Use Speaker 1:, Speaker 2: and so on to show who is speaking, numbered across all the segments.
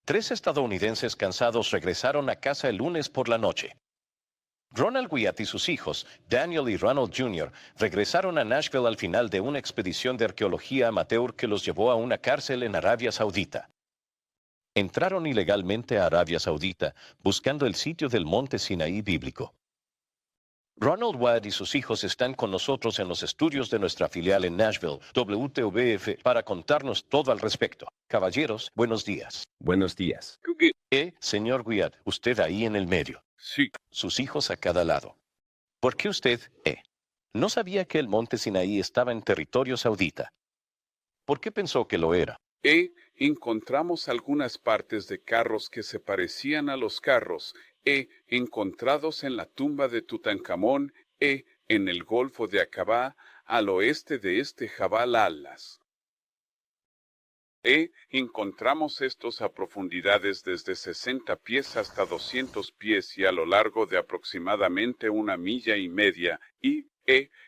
Speaker 1: Tres estadounidenses cansados regresaron a casa el lunes por la noche. Ronald Wyatt y sus hijos, Daniel y Ronald Jr., regresaron a Nashville al final de una expedición de arqueología amateur que los llevó a una cárcel en Arabia Saudita. Entraron ilegalmente a Arabia Saudita buscando el sitio del monte Sinaí bíblico. Ronald Wyatt y sus hijos están con nosotros en los estudios de nuestra filial en Nashville, WTVF, para contarnos todo al respecto. Caballeros, buenos días.
Speaker 2: Buenos días.
Speaker 1: Señor Wyatt, usted ahí en el medio.
Speaker 3: Sí,
Speaker 1: Sus hijos a cada lado. ¿Por qué usted, no sabía que el monte Sinaí estaba en territorio saudita? ¿Por qué pensó que lo era?
Speaker 3: encontramos algunas partes de carros que se parecían a los carros, encontrados en la tumba de Tutankamón, en el Golfo de Aqaba, al oeste de este Jabal Alas. Encontramos estos a profundidades desde 60 pies hasta 200 pies y a lo largo de aproximadamente 1,5 millas, y,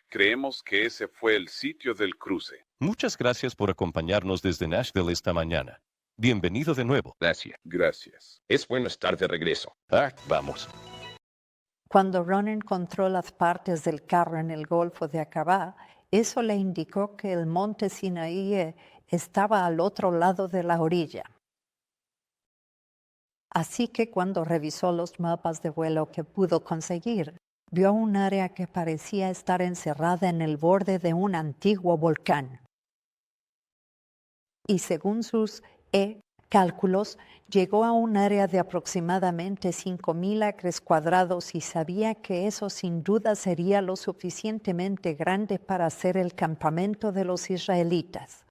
Speaker 3: creemos que ese fue el sitio del cruce.
Speaker 1: Muchas gracias por acompañarnos desde Nashville esta mañana. Bienvenido de nuevo.
Speaker 3: Gracias.
Speaker 2: Es bueno estar de regreso.
Speaker 1: Vamos.
Speaker 4: Cuando Ron encontró las partes del carro en el Golfo de Aqaba, eso le indicó que el monte Sinaí estaba al otro lado de la orilla. Así que cuando revisó los mapas de vuelo que pudo conseguir, vio un área que parecía estar encerrada en el borde de un antiguo volcán. Y según sus cálculos, llegó a un área de aproximadamente 5,000 acres cuadrados y sabía que eso sin duda sería lo suficientemente grande para hacer el campamento de los israelitas.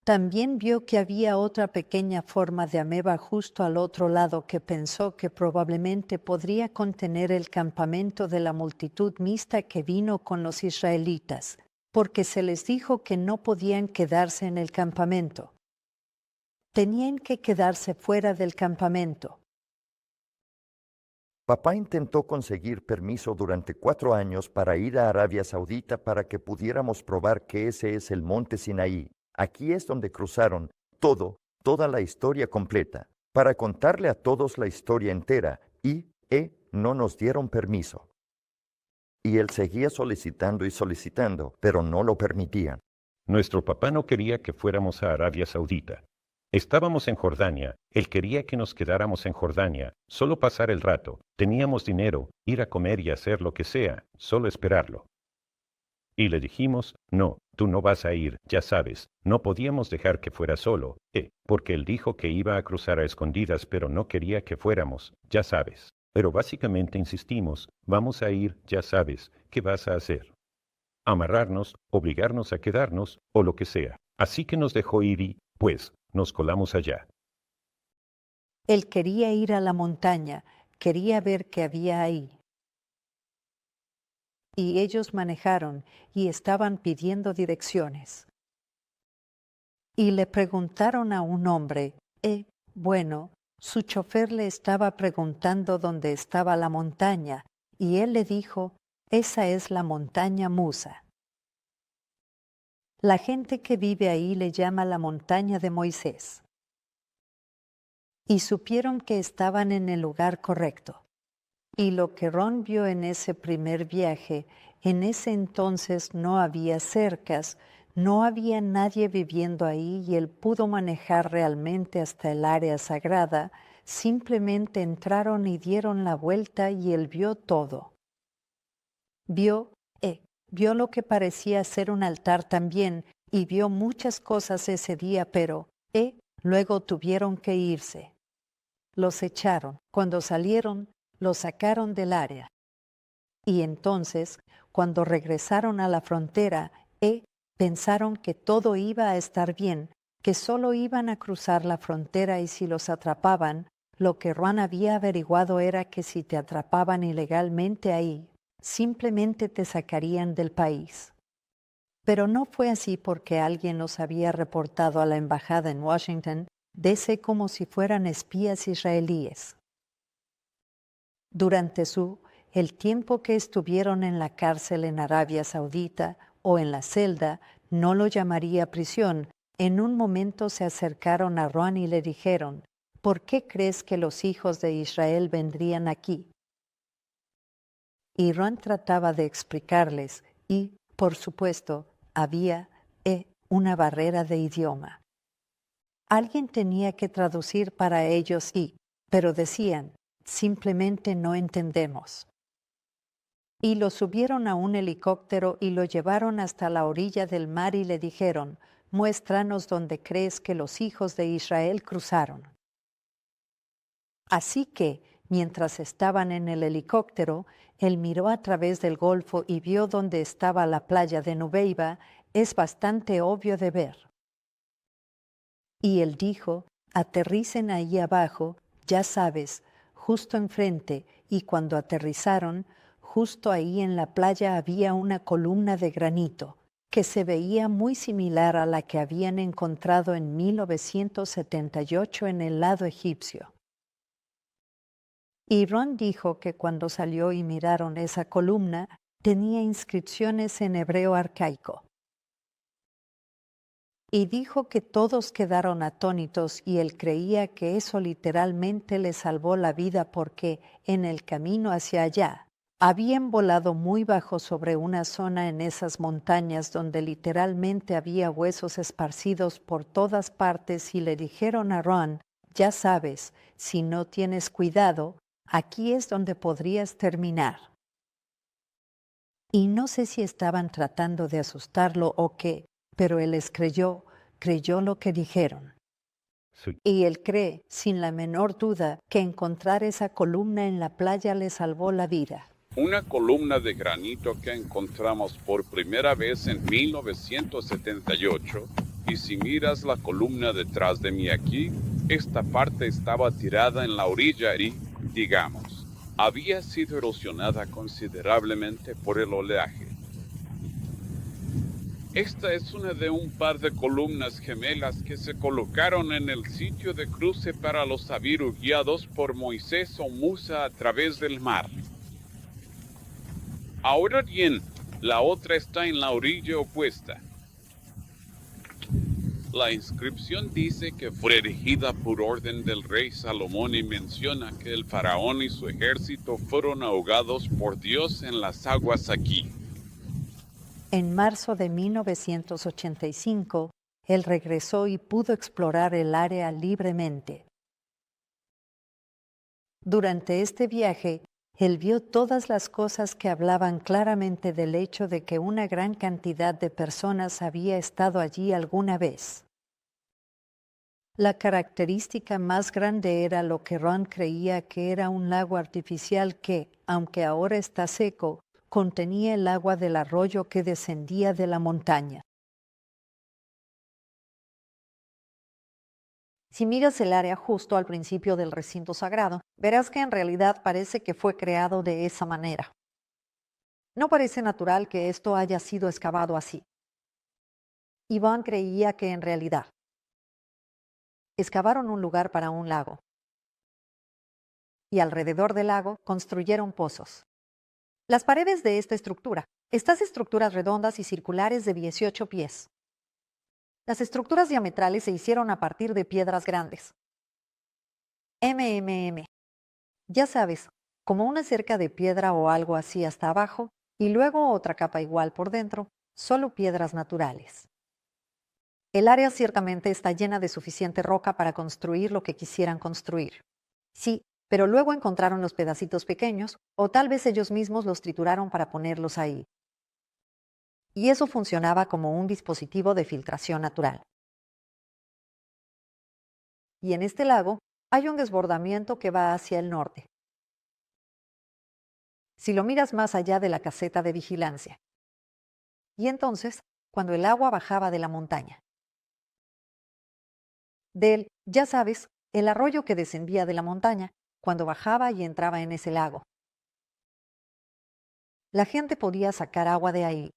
Speaker 4: También vio que había otra pequeña forma de ameba justo al otro lado que pensó que probablemente podría contener el campamento de la multitud mixta que vino con los israelitas, porque se les dijo que no podían quedarse en el campamento. Tenían que quedarse fuera del campamento.
Speaker 5: Papá intentó conseguir permiso durante 4 años para ir a Arabia Saudita para que probar que ese es el monte Sinaí. Aquí es donde cruzaron toda la historia completa, para contarle a todos la historia entera, y no nos dieron permiso. Y él seguía solicitando y solicitando, pero no lo permitían.
Speaker 6: Nuestro papá no quería que fuéramos a Arabia Saudita. Estábamos en Jordania, él quería que nos quedáramos en Jordania, solo pasar el rato, teníamos dinero, ir a comer y hacer lo que sea, solo esperarlo. Y le dijimos, no, tú no vas a ir, ya sabes, no podíamos dejar que fuera solo, porque él dijo que iba a cruzar a escondidas pero no quería que fuéramos, ya sabes. Pero básicamente insistimos, vamos a ir, ya sabes, ¿qué vas a hacer? Amarrarnos, obligarnos a quedarnos, o lo que sea. Así que nos dejó ir y, pues, nos colamos allá.
Speaker 4: Él quería ir a la montaña, quería ver qué había ahí. Y ellos manejaron y estaban pidiendo direcciones. Y le preguntaron a un hombre, bueno, su chofer le estaba preguntando dónde estaba la montaña, y él le dijo, esa es la montaña Musa. La gente que vive ahí le llama la montaña de Moisés. Y supieron que estaban en el lugar correcto. Y lo que Ron vio en ese primer viaje, en ese entonces no había cercas, no había nadie viviendo ahí y él pudo manejar realmente hasta el área sagrada, simplemente entraron y dieron la vuelta y él vio todo. Vio lo que parecía ser un altar también y vio muchas cosas ese día, pero luego tuvieron que irse. Los echaron. Cuando salieron, los sacaron del área. Y entonces, cuando regresaron a la frontera, pensaron que todo iba a estar bien, que solo iban a cruzar la frontera y si los atrapaban, lo que Ron había averiguado era que si te atrapaban ilegalmente ahí, simplemente te sacarían del país. Pero no fue así porque alguien los había reportado a la embajada en Washington, dese como si fueran espías israelíes. Durante el tiempo que estuvieron en la cárcel en Arabia Saudita o en la celda, no lo llamaría prisión, En un momento se acercaron a Ron y le dijeron, ¿por qué crees que los hijos de Israel vendrían aquí? Y Ron trataba de explicarles y, por supuesto, había una barrera de idioma. Alguien tenía que traducir para ellos pero decían, simplemente no entendemos. Y lo subieron a un helicóptero y lo llevaron hasta la orilla del mar y le dijeron, muéstranos dónde crees que los hijos de Israel cruzaron. Así que, mientras estaban en el helicóptero, él miró a través del golfo y vio dónde estaba la playa de Nubeiba. Es bastante obvio de ver. Y él dijo, aterricen ahí abajo, ya sabes, justo enfrente, y cuando aterrizaron, justo ahí en la playa había una columna de granito, que se veía muy similar a la que habían encontrado en 1978 en el lado egipcio. Y Ron dijo que cuando salió y miraron esa columna, tenía inscripciones en hebreo arcaico. Y dijo que todos quedaron atónitos y él creía que eso literalmente le salvó la vida porque, en el camino hacia allá, habían volado muy bajo sobre una zona en esas montañas donde literalmente había huesos esparcidos por todas partes y le dijeron a Ron, ya sabes, si no tienes cuidado, aquí es donde podrías terminar. Y no sé si estaban tratando de asustarlo o qué, pero él les creyó lo que dijeron.
Speaker 6: Sí.
Speaker 4: Y él cree, sin la menor duda, que encontrar esa columna en la playa le salvó la vida.
Speaker 3: Una columna de granito que encontramos por primera vez en 1978, y si miras la columna detrás de mí aquí, esta parte estaba tirada en la orilla y, digamos, había sido erosionada considerablemente por el oleaje. Esta es una de un par de columnas gemelas que se colocaron en el sitio de cruce para los Sabiru guiados por Moisés o Musa a través del mar. Ahora bien, la otra está en la orilla opuesta. La inscripción dice que fue erigida por orden del rey Salomón y menciona que el faraón y su ejército fueron ahogados por Dios en las aguas aquí.
Speaker 4: En marzo de 1985, él regresó y pudo explorar el área libremente. Durante este viaje, él vio todas las cosas que hablaban claramente del hecho de que una gran cantidad de personas había estado allí alguna vez. La característica más grande era lo que Ron creía que era un lago artificial que, aunque ahora está seco, contenía el agua del arroyo que descendía de la montaña.
Speaker 7: Si miras el área justo al principio del recinto sagrado, verás que en realidad parece que fue creado de esa manera. No parece natural que esto haya sido excavado así. Iván creía que en realidad excavaron un lugar para un lago y alrededor del lago construyeron pozos. Las paredes de esta estructura, estas estructuras redondas y circulares de 18 pies. Las estructuras diametrales se hicieron a partir de piedras grandes. Ya sabes, como una cerca de piedra o algo así hasta abajo, y luego otra capa igual por dentro, solo piedras naturales. El área ciertamente está llena de suficiente roca para construir lo que quisieran construir. Sí, pero luego encontraron los pedacitos pequeños, o tal vez ellos mismos los trituraron para ponerlos ahí. Y eso funcionaba como un dispositivo de filtración natural. Y en este lago hay un desbordamiento que va hacia el norte. Si lo miras más allá de la caseta de vigilancia. Y entonces, cuando el agua bajaba de la montaña. Ya sabes, el arroyo que descendía de la montaña, cuando bajaba y entraba en ese lago. La gente podía sacar agua de ahí.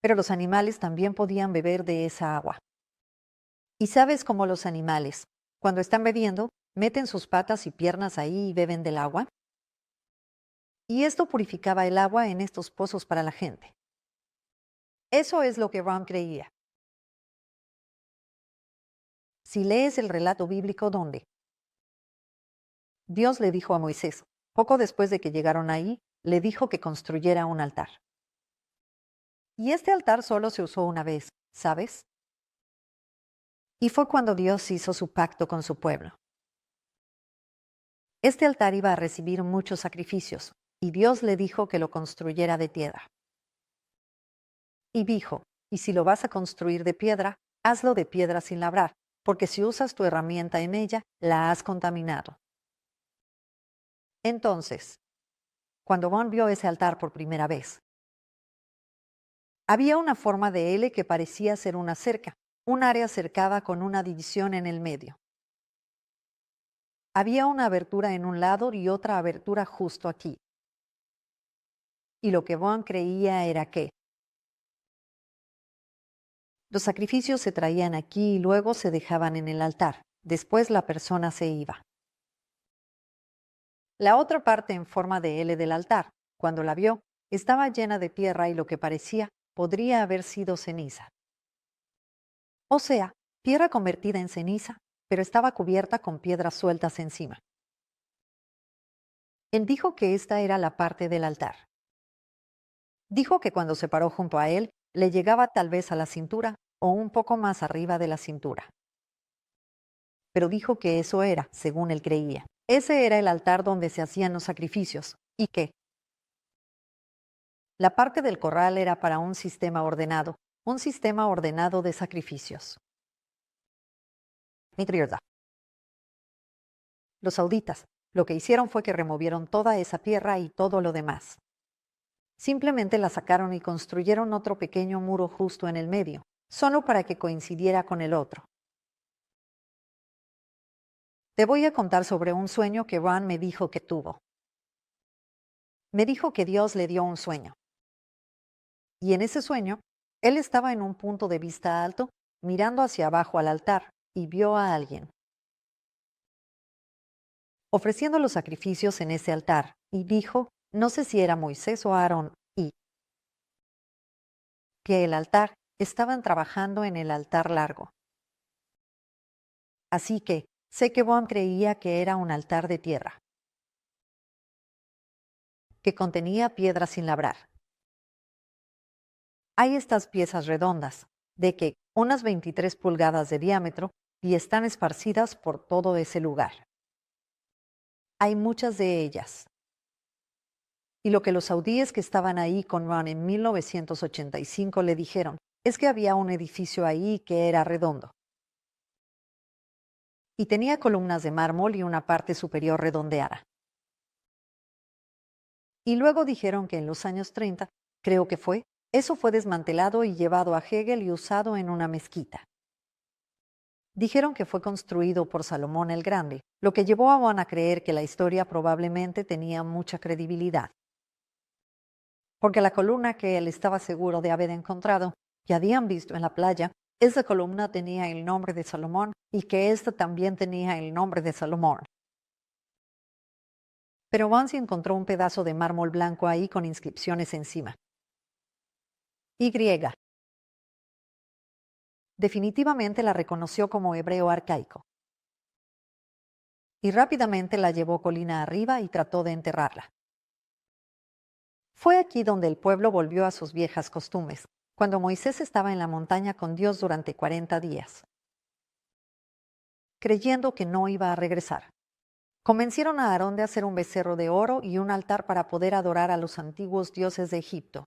Speaker 7: Pero los animales también podían beber de esa agua. Y sabes cómo los animales, cuando están bebiendo, meten sus patas y piernas ahí y beben del agua. Y esto purificaba el agua en estos pozos para la gente. Eso es lo que Ron creía. Si lees el relato bíblico donde Dios le dijo a Moisés, poco después de que llegaron ahí, le dijo que construyera un altar. Y este altar solo se usó una vez, ¿sabes? Y fue cuando Dios hizo su pacto con su pueblo. Este altar iba a recibir muchos sacrificios, y Dios le dijo que lo construyera de piedra. Y dijo, y si lo vas a construir de piedra, hazlo de piedra sin labrar, porque si usas tu herramienta en ella, la has contaminado. Entonces, cuando Ron vio ese altar por primera vez, había una forma de L que parecía ser una cerca, un área cercada con una división en el medio. Había una abertura en un lado y otra abertura justo aquí. Y lo que Ron creía era que los sacrificios se traían aquí y luego se dejaban en el altar. Después la persona se iba. La otra parte en forma de L del altar, cuando la vio, estaba llena de tierra y lo que parecía podría haber sido ceniza. O sea, tierra convertida en ceniza, pero estaba cubierta con piedras sueltas encima. Él dijo que esta era la parte del altar. Dijo que cuando se paró junto a él, le llegaba tal vez a la cintura o un poco más arriba de la cintura. Pero dijo que eso era, según él creía. Ese era el altar donde se hacían los sacrificios, y que la parte del corral era para un sistema ordenado de sacrificios. Los sauditas lo que hicieron fue que removieron toda esa tierra y todo lo demás. Simplemente la sacaron y construyeron otro pequeño muro justo en el medio, solo para que coincidiera con el otro. Te voy a contar sobre un sueño que Ron me dijo que tuvo. Me dijo que Dios le dio un sueño. Y en ese sueño, él estaba en un punto de vista alto, mirando hacia abajo al altar, y vio a alguien ofreciendo los sacrificios en ese altar, y dijo, no sé si era Moisés o Aarón, y que el altar estaban trabajando en el altar largo. Así que sé que Ron creía que era un altar de tierra, que contenía piedras sin labrar. Hay estas piezas redondas, de que unas 23 pulgadas de diámetro, y están esparcidas por todo ese lugar. Hay muchas de ellas. Y lo que los saudíes que estaban ahí con Ron en 1985 le dijeron es que había un edificio ahí que era redondo. Y tenía columnas de mármol y una parte superior redondeada. Y luego dijeron que en los años 30, creo que fue, eso fue desmantelado y llevado a Hegel y usado en una mezquita. Dijeron que fue construido por Salomón el Grande, lo que llevó a Ron a creer que la historia probablemente tenía mucha credibilidad. Porque la columna que él estaba seguro de haber encontrado, que habían visto en la playa, esa columna tenía el nombre de Salomón y que ésta también tenía el nombre de Salomón. Pero Ron se encontró un pedazo de mármol blanco ahí con inscripciones encima. Y. Definitivamente la reconoció como hebreo arcaico. Y rápidamente la llevó colina arriba y trató de enterrarla. Fue aquí donde el pueblo volvió a sus viejas costumbres, cuando Moisés estaba en la montaña con Dios durante 40 días, creyendo que no iba a regresar. Convencieron a Aarón de hacer un becerro de oro y un altar para poder adorar a los antiguos dioses de Egipto.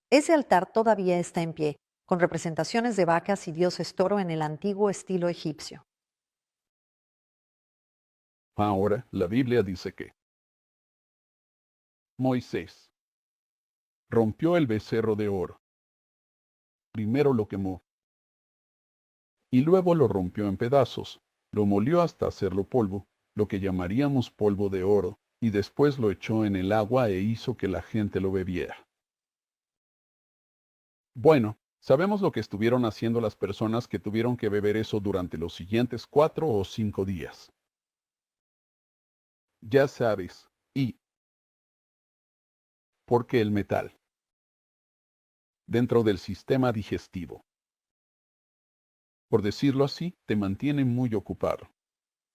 Speaker 7: Ese altar todavía está en pie, con representaciones de vacas y dioses toro en el antiguo estilo egipcio.
Speaker 3: Ahora, la Biblia dice que Moisés rompió el becerro de oro. Primero lo quemó y luego lo rompió en pedazos, lo molió hasta hacerlo polvo, lo que llamaríamos polvo de oro, y después lo echó en el agua e hizo que la gente lo bebiera. Bueno, sabemos lo que estuvieron haciendo las personas que tuvieron que beber eso durante los siguientes 4 o 5 días. Ya sabes, porque el metal dentro del sistema digestivo por decirlo así, te mantiene muy ocupado,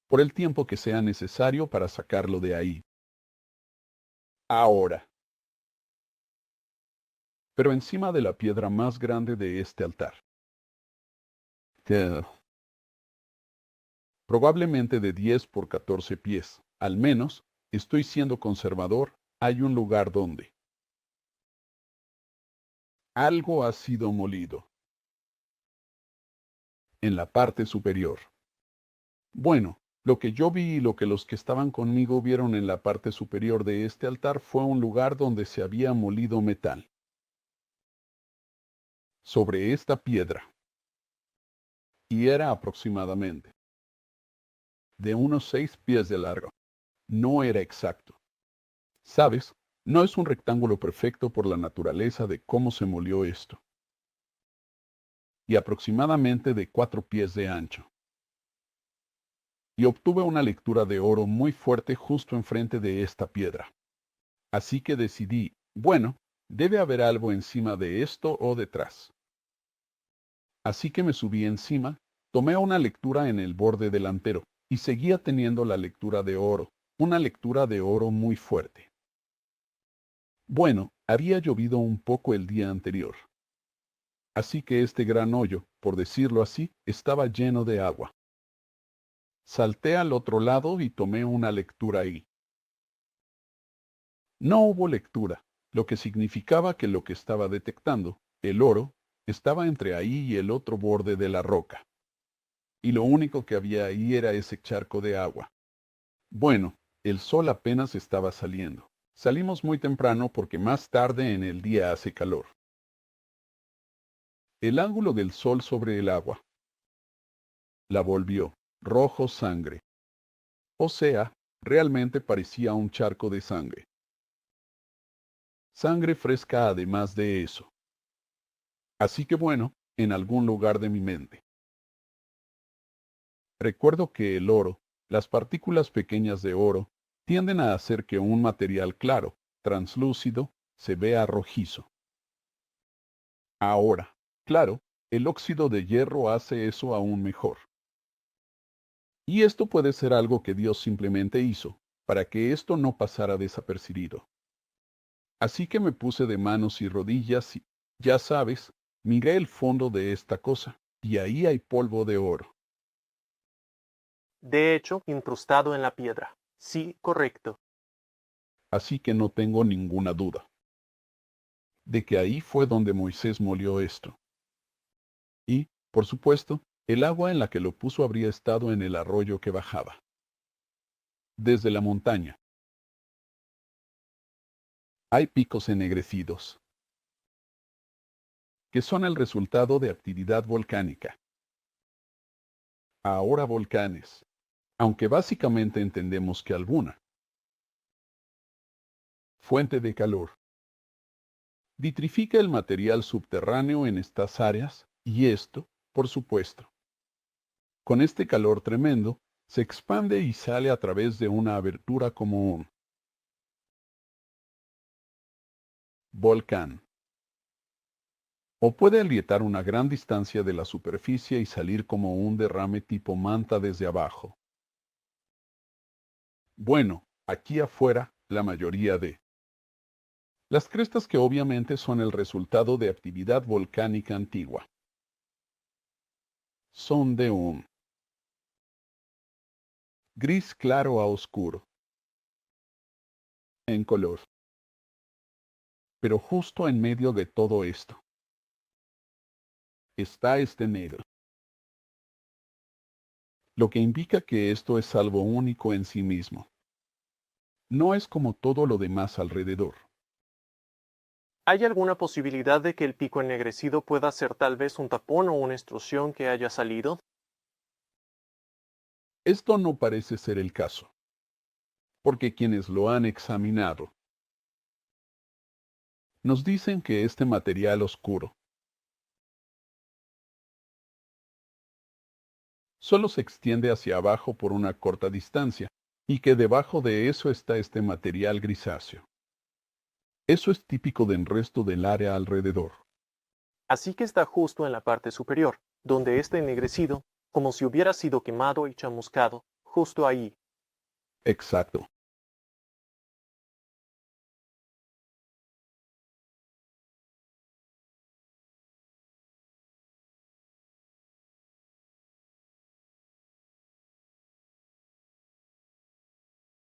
Speaker 3: por el tiempo que sea necesario para sacarlo de ahí. Ahora. Pero encima de la piedra más grande de este altar. Probablemente de 10 por 14 pies, al menos, estoy siendo conservador, hay un lugar donde algo ha sido molido. En la parte superior. Bueno, lo que yo vi y lo que los que estaban conmigo vieron en la parte superior de este altar fue un lugar donde se había molido metal. Sobre esta piedra. Y era aproximadamente de unos 6 pies de largo. No era exacto. ¿Sabes? No es un rectángulo perfecto por la naturaleza de cómo se molió esto. Y aproximadamente de 4 pies de ancho. Y obtuve una lectura de oro muy fuerte justo enfrente de esta piedra. Así que decidí, bueno, debe haber algo encima de esto o detrás. Así que me subí encima, tomé una lectura en el borde delantero, y seguía teniendo la lectura de oro, una lectura de oro muy fuerte. Bueno, había llovido un poco el día anterior. Así que este gran hoyo, por decirlo así, estaba lleno de agua. Salté al otro lado y tomé una lectura ahí. No hubo lectura, lo que significaba que lo que estaba detectando, el oro, estaba entre ahí y el otro borde de la roca. Y lo único que había ahí era ese charco de agua. Bueno, el sol apenas estaba saliendo. Salimos muy temprano porque más tarde en el día hace calor. El ángulo del sol sobre el agua la volvió rojo sangre. O sea, realmente parecía un charco de sangre. Sangre fresca además de eso. Así que bueno, en algún lugar de mi mente. Recuerdo que el oro, las partículas pequeñas de oro, tienden a hacer que un material claro, translúcido, se vea rojizo. Ahora, claro, el óxido de hierro hace eso aún mejor. Y esto puede ser algo que Dios simplemente hizo, para que esto no pasara desapercibido. Así que me puse de manos y rodillas y, ya sabes, miré el fondo de esta cosa, y ahí hay polvo de oro.
Speaker 8: De hecho, incrustado en la piedra. Sí, correcto.
Speaker 3: Así que no tengo ninguna duda de que ahí fue donde Moisés molió esto. Y, por supuesto, el agua en la que lo puso habría estado en el arroyo que bajaba desde la montaña. Hay picos ennegrecidos, que son el resultado de actividad volcánica. Ahora volcanes, aunque básicamente entendemos que alguna fuente de calor vitrifica el material subterráneo en estas áreas, y esto, por supuesto, con este calor tremendo, se expande y sale a través de una abertura como un volcán. O puede agrietar una gran distancia de la superficie y salir como un derrame tipo manta desde abajo. Bueno, aquí afuera, la mayoría de las crestas que obviamente son el resultado de actividad volcánica antigua. Son de un gris claro a oscuro en color. Pero justo en medio de todo esto está este negro. Lo que indica que esto es algo único en sí mismo. No es como todo lo demás alrededor.
Speaker 8: ¿Hay alguna posibilidad de que el pico ennegrecido pueda ser tal vez un tapón o una extrusión que haya salido?
Speaker 3: Esto no parece ser el caso, porque quienes lo han examinado nos dicen que este material oscuro solo se extiende hacia abajo por una corta distancia, y que debajo de eso está este material grisáceo. Eso es típico del resto del área alrededor.
Speaker 8: Así que está justo en la parte superior. donde está ennegrecido, como si hubiera sido quemado y chamuscado, justo ahí.
Speaker 2: Exacto.